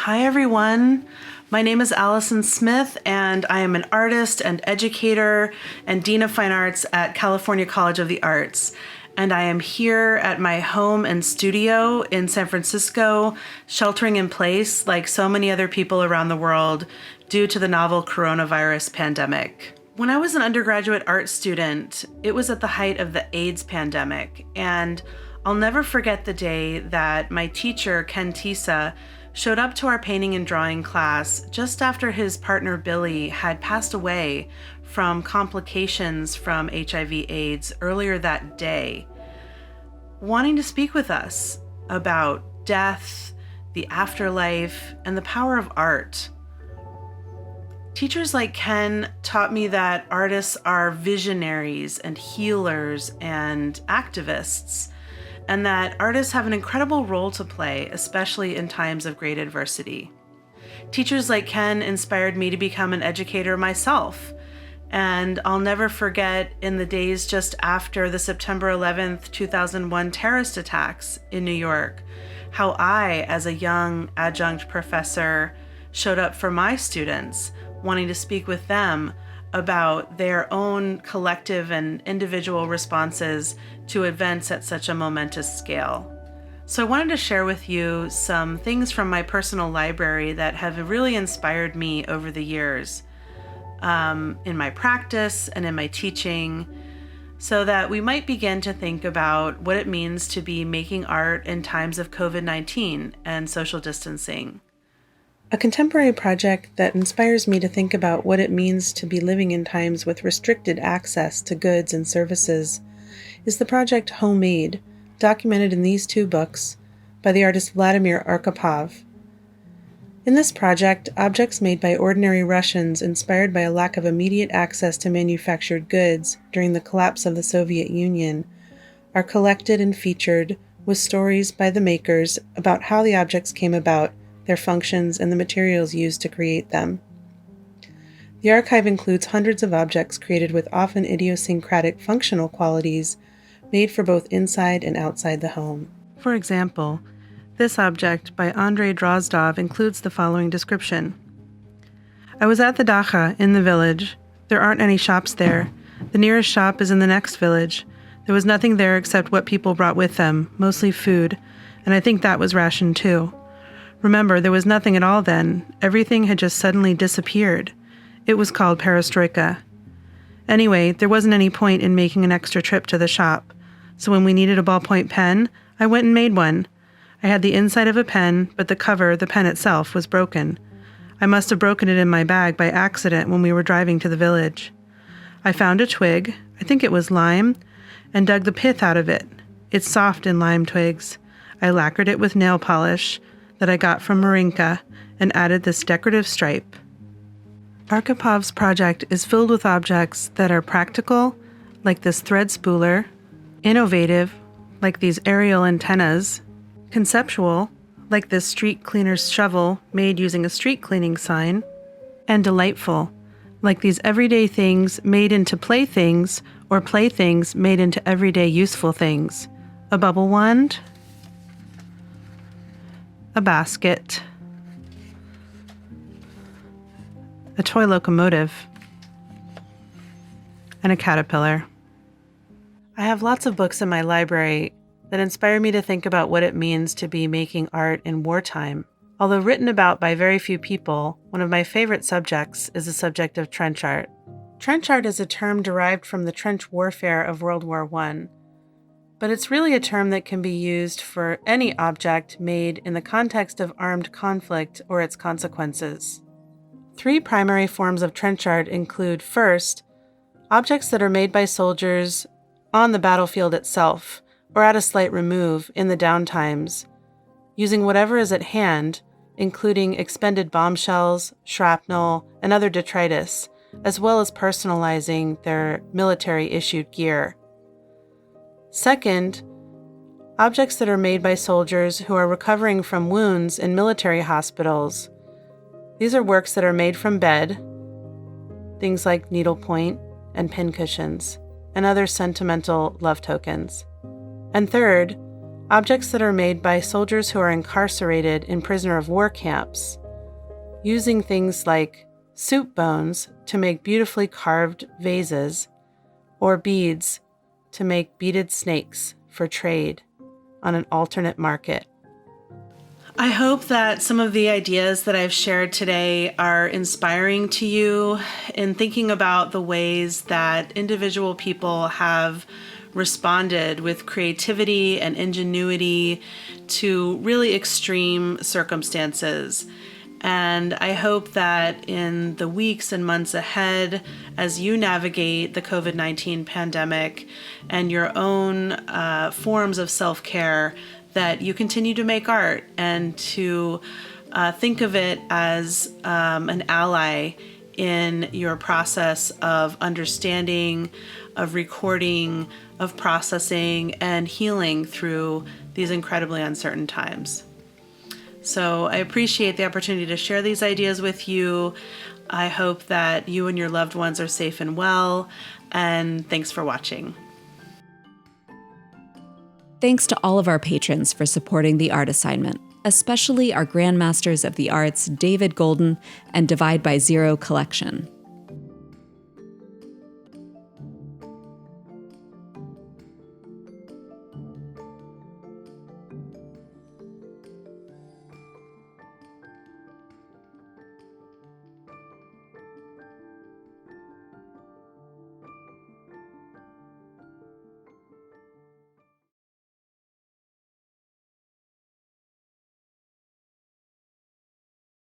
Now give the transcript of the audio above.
Hi everyone, my name is Allison Smith and I am an artist and educator and Dean of Fine Arts at California College of the Arts. And I am here at my home and studio in San Francisco, sheltering in place like so many other people around the world due to the novel coronavirus pandemic. When I was an undergraduate art student, it was at the height of the AIDS pandemic, and I'll never forget the day that my teacher, Ken Tisa, showed up to our painting and drawing class just after his partner Billy had passed away from complications from HIV/AIDS earlier that day, wanting to speak with us about death, the afterlife, and the power of art. Teachers like Ken taught me that artists are visionaries and healers and activists, and that artists have an incredible role to play, especially in times of great adversity. Teachers like Ken inspired me to become an educator myself, and I'll never forget in the days just after the September 11th, 2001 terrorist attacks in New York, how I, as a young adjunct professor, showed up for my students, wanting to speak with them about their own collective and individual responses to events at such a momentous scale. So I wanted to share with you some things from my personal library that have really inspired me over the years, in my practice and in my teaching, so that we might begin to think about what it means to be making art in times of COVID-19 and social distancing. A contemporary project that inspires me to think about what it means to be living in times with restricted access to goods and services is the project Homemade, documented in these two books by the artist Vladimir Arkhipov. In this project, objects made by ordinary Russians inspired by a lack of immediate access to manufactured goods during the collapse of the Soviet Union are collected and featured with stories by the makers about how the objects came about, their functions, and the materials used to create them. The archive includes hundreds of objects created with often idiosyncratic functional qualities made for both inside and outside the home. For example, this object by Andrei Drozdov includes the following description. I was at the dacha in the village. There aren't any shops there. The nearest shop is in the next village. There was nothing there except what people brought with them, mostly food, and I think that was rationed too. Remember, there was nothing at all then. Everything had just suddenly disappeared. It was called Perestroika. Anyway, there wasn't any point in making an extra trip to the shop. So when we needed a ballpoint pen, I went and made one. I had the inside of a pen, but the cover, the pen itself, was broken. I must have broken it in my bag by accident when we were driving to the village. I found a twig, I think it was lime, and dug the pith out of it. It's soft in lime twigs. I lacquered it with nail polish that I got from Marinka and added this decorative stripe. Archipov's project is filled with objects that are practical, like this thread spooler, innovative, like these aerial antennas, conceptual, like this street cleaner's shovel made using a street cleaning sign, and delightful, like these everyday things made into playthings or playthings made into everyday useful things. A bubble wand, a basket, a toy locomotive, and a caterpillar. I have lots of books in my library that inspire me to think about what it means to be making art in wartime. Although written about by very few people, one of my favorite subjects is the subject of trench art. Trench art is a term derived from the trench warfare of World War I. But it's really a term that can be used for any object made in the context of armed conflict or its consequences. Three primary forms of trench art include, first, objects that are made by soldiers on the battlefield itself, or at a slight remove in the downtimes, using whatever is at hand, including expended bombshells, shrapnel, and other detritus, as well as personalizing their military-issued gear. Second, objects that are made by soldiers who are recovering from wounds in military hospitals. These are works that are made from bed, things like needlepoint and pincushions, and other sentimental love tokens. And third, objects that are made by soldiers who are incarcerated in prisoner of war camps, using things like soup bones to make beautifully carved vases or beads to make beaded snakes for trade on an alternate market. I hope that some of the ideas that I've shared today are inspiring to you in thinking about the ways that individual people have responded with creativity and ingenuity to really extreme circumstances. And I hope that in the weeks and months ahead, as you navigate the COVID-19 pandemic and your own forms of self-care, that you continue to make art and to think of it as an ally in your process of understanding, of recording, of processing, and healing through these incredibly uncertain times. So I appreciate the opportunity to share these ideas with you. I hope that you and your loved ones are safe and well, and thanks for watching. Thanks to all of our patrons for supporting the art assignment, especially our Grandmasters of the Arts, David Golden and Divide by Zero Collection.